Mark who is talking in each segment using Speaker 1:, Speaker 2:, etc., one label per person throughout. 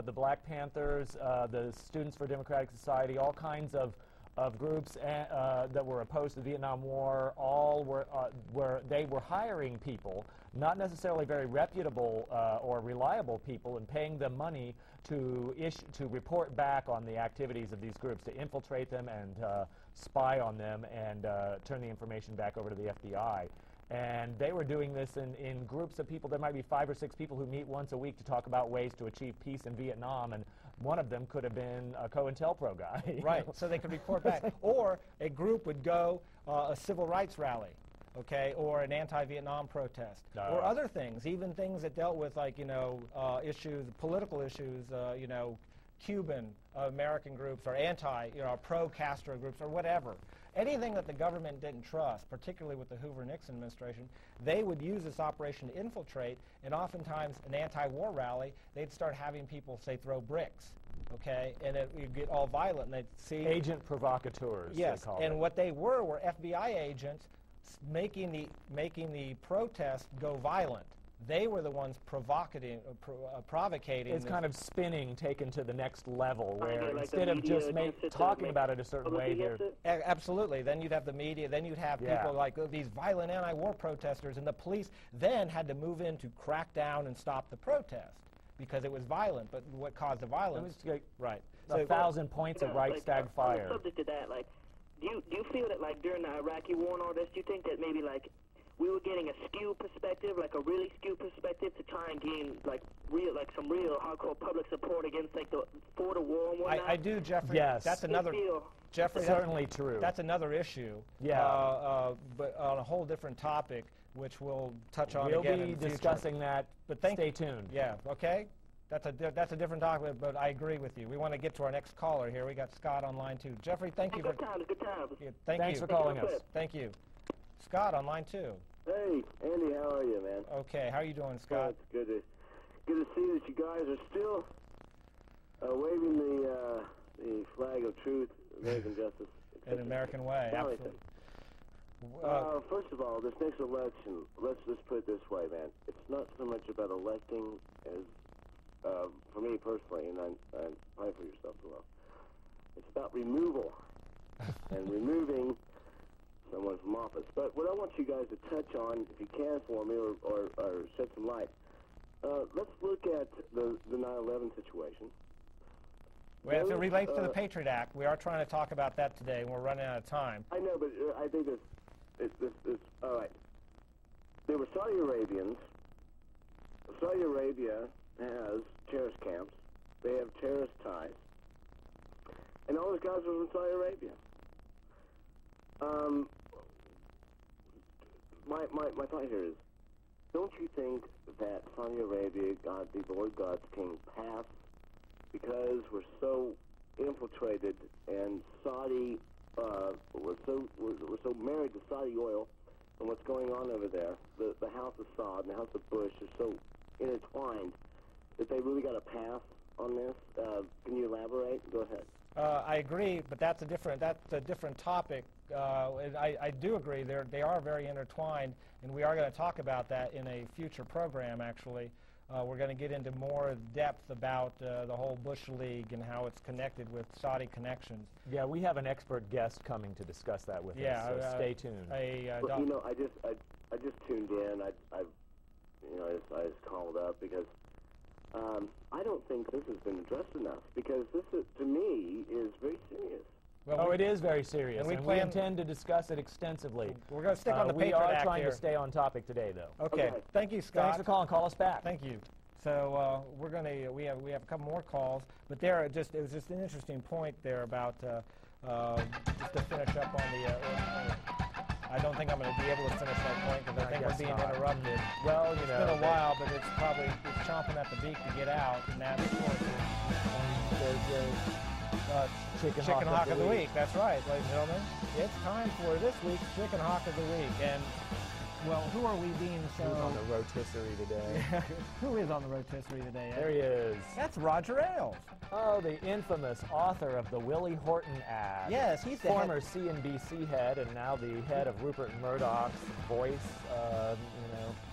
Speaker 1: the Black Panthers, the Students for Democratic Society, all kinds of groups that were opposed to the Vietnam War, all they were hiring people, not necessarily very reputable or reliable people, and paying them money to report back on the activities of these groups, to infiltrate them and spy on them and turn the information back over to the FBI. And they were doing this in groups of people. There might be 5 or 6 people who meet once a week to talk about ways to achieve peace in Vietnam, and one of them could have been a COINTELPRO guy.
Speaker 2: Right, so they could report back. Or a group would go a civil rights rally, okay, or an anti-Vietnam protest, or other things, even things that dealt with, like, issues, political issues, Cuban American groups, or pro-Castro groups, or whatever. Anything that the government didn't trust, particularly with the Hoover-Nixon administration, they would use this operation to infiltrate, and oftentimes an anti-war rally, they'd start having people, say, throw bricks, okay, and you'd get all violent, and they'd see...
Speaker 1: Agent provocateurs,
Speaker 2: yes,
Speaker 1: they call
Speaker 2: and
Speaker 1: it.
Speaker 2: what they were FBI agents making the protest go violent. They were the ones provocating.
Speaker 1: It's kind of spinning taken to the next level, where
Speaker 3: like
Speaker 1: instead of just talking about it a certain way,
Speaker 2: absolutely. Then you'd have the media. Then you'd have people like these violent anti-war protesters, and the police then had to move in to crack down and stop the protest because it was violent. But what caused the violence? Right.
Speaker 1: So 1,000 points of Reichstag fire.
Speaker 3: On the subject of that, like, do you feel that, like, during the Iraqi war and all this, do you think that maybe, like, we were getting a skewed perspective, like a really skewed perspective, to try and gain some real hardcore public support against for the war and whatnot?
Speaker 2: I do, Jeffrey.
Speaker 1: Yes,
Speaker 2: that's another. Jeffrey,
Speaker 1: certainly true.
Speaker 2: That's another issue.
Speaker 1: Yeah,
Speaker 2: but on a whole different topic, which we'll touch on
Speaker 1: we'll
Speaker 2: again.
Speaker 1: We'll be discussing that. But stay tuned.
Speaker 2: Yeah. Okay. That's a different topic, but I agree with you. We want to get to our next caller here. We got Scott on line 2. Jeffrey, thank you.
Speaker 3: Good time. Good time.
Speaker 2: Yeah,
Speaker 1: Thanks for calling us.
Speaker 2: Thank you. Scott on line 2.
Speaker 4: Hey, Andy, how are you, man?
Speaker 2: Okay, how are you doing, Scott?
Speaker 4: Good to see that you guys are still waving the flag of truth, American justice.
Speaker 2: In an American way, absolutely.
Speaker 4: First of all, this next election, let's just put it this way, man. It's not so much about electing as, for me personally, and I'm probably for yourself as well, it's about removal and removing someone from office. But what I want you guys to touch on, if you can for me, or shed some light, let's look at the 9/11 situation.
Speaker 2: Well, if it relates to the Patriot Act, we are trying to talk about that today, and we're running out of time.
Speaker 4: I know, but I think it's all right. There were Saudi Arabians. Saudi Arabia has terrorist camps. They have terrorist ties. And all those guys were from Saudi Arabia. My thought here is, don't you think that Saudi Arabia, the Lord God's king, passed because we're so infiltrated and Saudi, we're so married to Saudi oil and what's going on over there, the House of Saud and the House of Bush are so intertwined that they really got a pass on this? Can you elaborate? Go ahead.
Speaker 2: I agree, but that's a different topic. I do agree they are very intertwined, and we are going to talk about that in a future program. Actually, we're going to get into more depth about the whole Bush League and how it's connected with Saudi connections.
Speaker 1: Yeah, we have an expert guest coming to discuss that with us. So stay tuned.
Speaker 4: Well, I just tuned in. I just called up because. I don't think this has been addressed enough, because this, to me, is very serious.
Speaker 1: Well, it is very serious, and we intend to discuess it extensively.
Speaker 2: We're going to stick on the Patriot Act.
Speaker 1: We are trying to stay on topic today, though.
Speaker 2: Okay. Thank you, Scott.
Speaker 1: Thanks for calling. Call us back.
Speaker 2: Thank you. So we're going to we have a couple more calls, but it was just an interesting point there about just to finish up on the. I don't think I'm going to be able to finish that point because I think we're being interrupted.
Speaker 1: Well,
Speaker 2: it's been a while, but it's probably chomping at the beak to get out, and that's Chicken Hawk of the Week. That's right, ladies and gentlemen. It's time for this week's Chicken Hawk of the Week, and well, who are we being so?
Speaker 1: Who's on the rotisserie today?
Speaker 2: Who is on the rotisserie today?
Speaker 1: There he is.
Speaker 2: That's Roger Ailes.
Speaker 1: Oh, the infamous author of the Willie Horton ad.
Speaker 2: Yes, he's the
Speaker 1: former CNBC head and now the head of Rupert Murdoch's voice,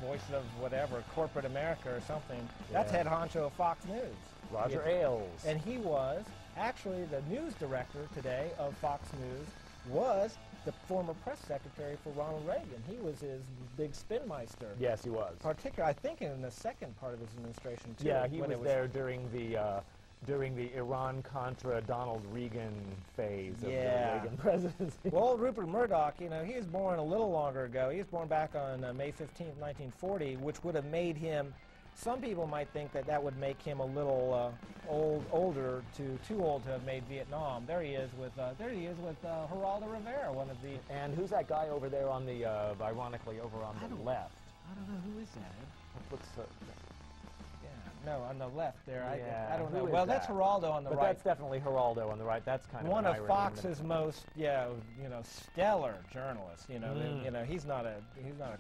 Speaker 2: voice of whatever, corporate America or something. Yeah. That's head honcho of Fox News.
Speaker 1: Roger Ailes.
Speaker 2: And he was actually the news director today of Fox News, was the former press secretary for Ronald Reagan. He was his big spinmeister.
Speaker 1: Yes, he was.
Speaker 2: Particularly, I think, in the second part of his administration, too.
Speaker 1: Yeah, he was there during the Iran-Contra Donald Reagan phase of the Reagan presidency.
Speaker 2: Well, Rupert Murdoch, you know, he was born a little longer ago. He was born back on May 15th, 1940, which would have made him, some people might think that that would make him a little too old to have made Vietnam. There he is with Geraldo Rivera, one of the.
Speaker 1: And who's that guy over there on the, ironically, over on the left?
Speaker 2: I don't know, who is that?
Speaker 1: Looks,
Speaker 2: No, on the left there.
Speaker 1: Yeah,
Speaker 2: I don't know.
Speaker 1: who is
Speaker 2: Well,
Speaker 1: that?
Speaker 2: that's Geraldo on the
Speaker 1: but
Speaker 2: right.
Speaker 1: That's definitely Geraldo on the right. That's kind
Speaker 2: one
Speaker 1: of
Speaker 2: of
Speaker 1: an
Speaker 2: Fox's most, stellar journalists. You know, he's not a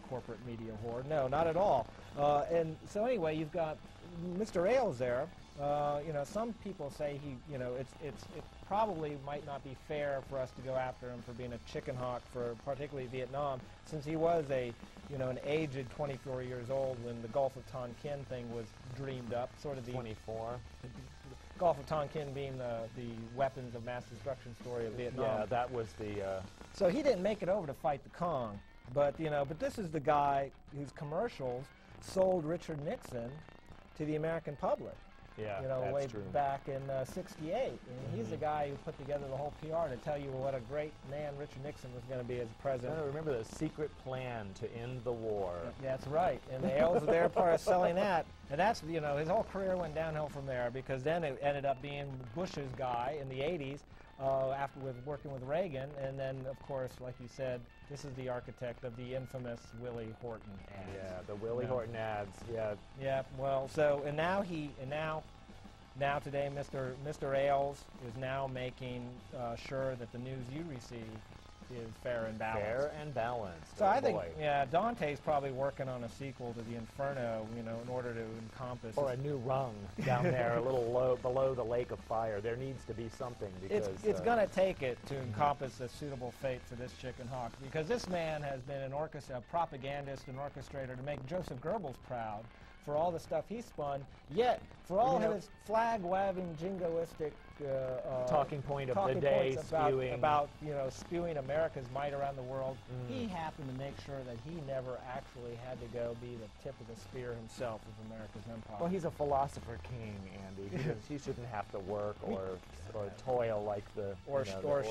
Speaker 2: corporate media whore. No, not at all. And so anyway, you've got Mr. Ailes there. Some people say it probably might not be fair for us to go after him for being a chicken hawk for particularly Vietnam, since he was an aged 24 years old when the Gulf of Tonkin thing was dreamed up, sort of the
Speaker 1: 24.
Speaker 2: Gulf of Tonkin being the weapons of mass destruction story of Vietnam.
Speaker 1: Yeah, that was the.
Speaker 2: So he didn't make it over to fight the Kong, but this is the guy whose commercials sold Richard Nixon to the American public.
Speaker 1: Yeah,
Speaker 2: way
Speaker 1: that's true.
Speaker 2: back in '68. And he's the guy who put together the whole PR to tell you what a great man Richard Nixon was going to be as president.
Speaker 1: Remember the secret plan to end the war.
Speaker 2: That's right. And the Ailes were there part of selling that. And that's, his whole career went downhill from there, because then it ended up being Bush's guy in the 80s after working with Reagan. And then, of course, like you said, this is the architect of the infamous Willie Horton ads.
Speaker 1: Yeah, the Willie Horton ads. Yeah.
Speaker 2: Yeah. Well, so now today, Mr. Ailes is now making sure that the news you receive is fair and balanced.
Speaker 1: Fair and balanced.
Speaker 2: So I think, Dante's probably working on a sequel to the Inferno, in order to encompass.
Speaker 1: Or a new rung down there, a little low below the lake of fire. There needs to be something, because
Speaker 2: it's going to take it to encompass a suitable fate for this chicken hawk, because this man has been a propagandist and orchestrator to make Joseph Goebbels proud for all the stuff he spun, yet for all his flag-waving, jingoistic
Speaker 1: talking point of the day,
Speaker 2: spewing America's might around the world, he happened to make sure that he never actually had to go be the tip of the spear himself of America's empire.
Speaker 1: Well, he's a philosopher king, Andy. He shouldn't have to work or toil like
Speaker 2: or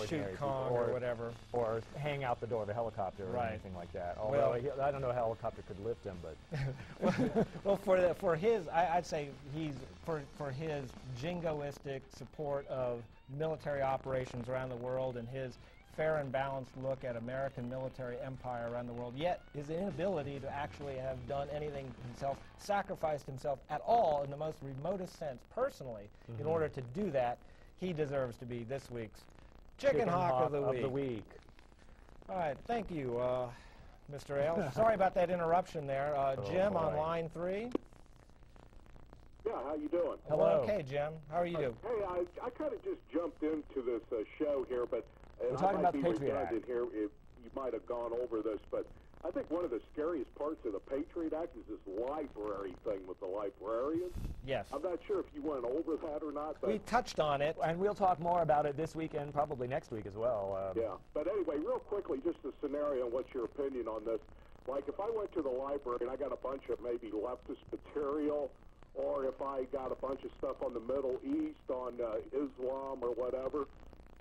Speaker 2: shoot Kong or whatever,
Speaker 1: or hang out the door of a helicopter or anything like that. Although I don't know a helicopter could lift him, but
Speaker 2: well, I'd say for his jingoistic support of military operations around the world and his fair and balanced look at American military empire around the world, yet his inability to actually have done anything himself, sacrificed himself at all in the most remotest sense personally, in order to do that, he deserves to be this week's Chicken Hawk of the Week. All right, thank you, Mr. Ailes. Sorry about that interruption there. Jim on line 3.
Speaker 4: Yeah, how you doing?
Speaker 1: Hello.
Speaker 2: Okay, Jim. How are you doing?
Speaker 4: Hey, I kind of just jumped into this show here, but
Speaker 1: we're talking about the Patriot Act.
Speaker 4: Here, if you might have gone over this, but I think one of the scariest parts of the Patriot Act is this library thing with the librarians.
Speaker 2: Yes.
Speaker 4: I'm not sure if you went over that or not. But
Speaker 2: we touched on it.
Speaker 1: And we'll talk more about it this weekend, probably next week as well.
Speaker 4: Yeah. But anyway, real quickly, just a scenario, and what's your opinion on this? Like, if I went to the library and I got a bunch of maybe leftist material, or if I got a bunch of stuff on the Middle East, on Islam or whatever,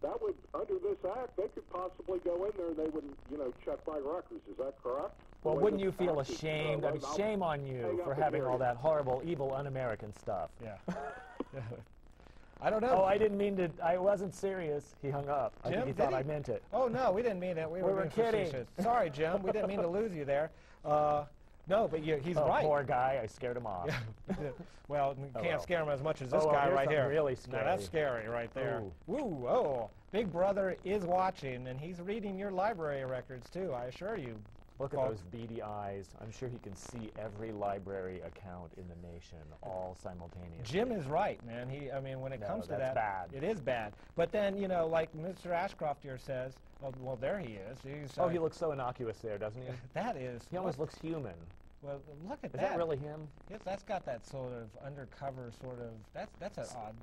Speaker 4: that would, under this act, they could possibly go in there and they wouldn't, check my records. Is that correct?
Speaker 1: Well, wouldn't you feel ashamed? I mean, shame on you for having all that horrible, evil, un-American stuff.
Speaker 2: Yeah. I don't know.
Speaker 1: Oh, I didn't mean to. I wasn't serious. He hung up. I think he thought I meant it.
Speaker 2: Oh, no, we didn't mean it. We were
Speaker 1: kidding.
Speaker 2: Facetious. Sorry, Jim. We didn't mean to lose you there. No, but he's right.
Speaker 1: Poor guy. I scared him off.
Speaker 2: Well, you can't scare him as much as this guy right here.
Speaker 1: Really scary.
Speaker 2: Now, that's scary right there.
Speaker 1: Ooh.
Speaker 2: Woo, oh. Big Brother is watching, and he's reading your library records, too, I assure you.
Speaker 1: Look at those beady eyes. I'm sure he can see every library account in the nation all simultaneously.
Speaker 2: Jim is right, man. When it comes to that,
Speaker 1: bad.
Speaker 2: It is bad. But then, like Mr. Ashcroft here says, well, there he is.
Speaker 1: He looks so innocuous there, doesn't he?
Speaker 2: That is.
Speaker 1: He almost looks human.
Speaker 2: Well, look at
Speaker 1: Is that really him?
Speaker 2: Yes, that's got that sort of undercover sort of. That's an odd.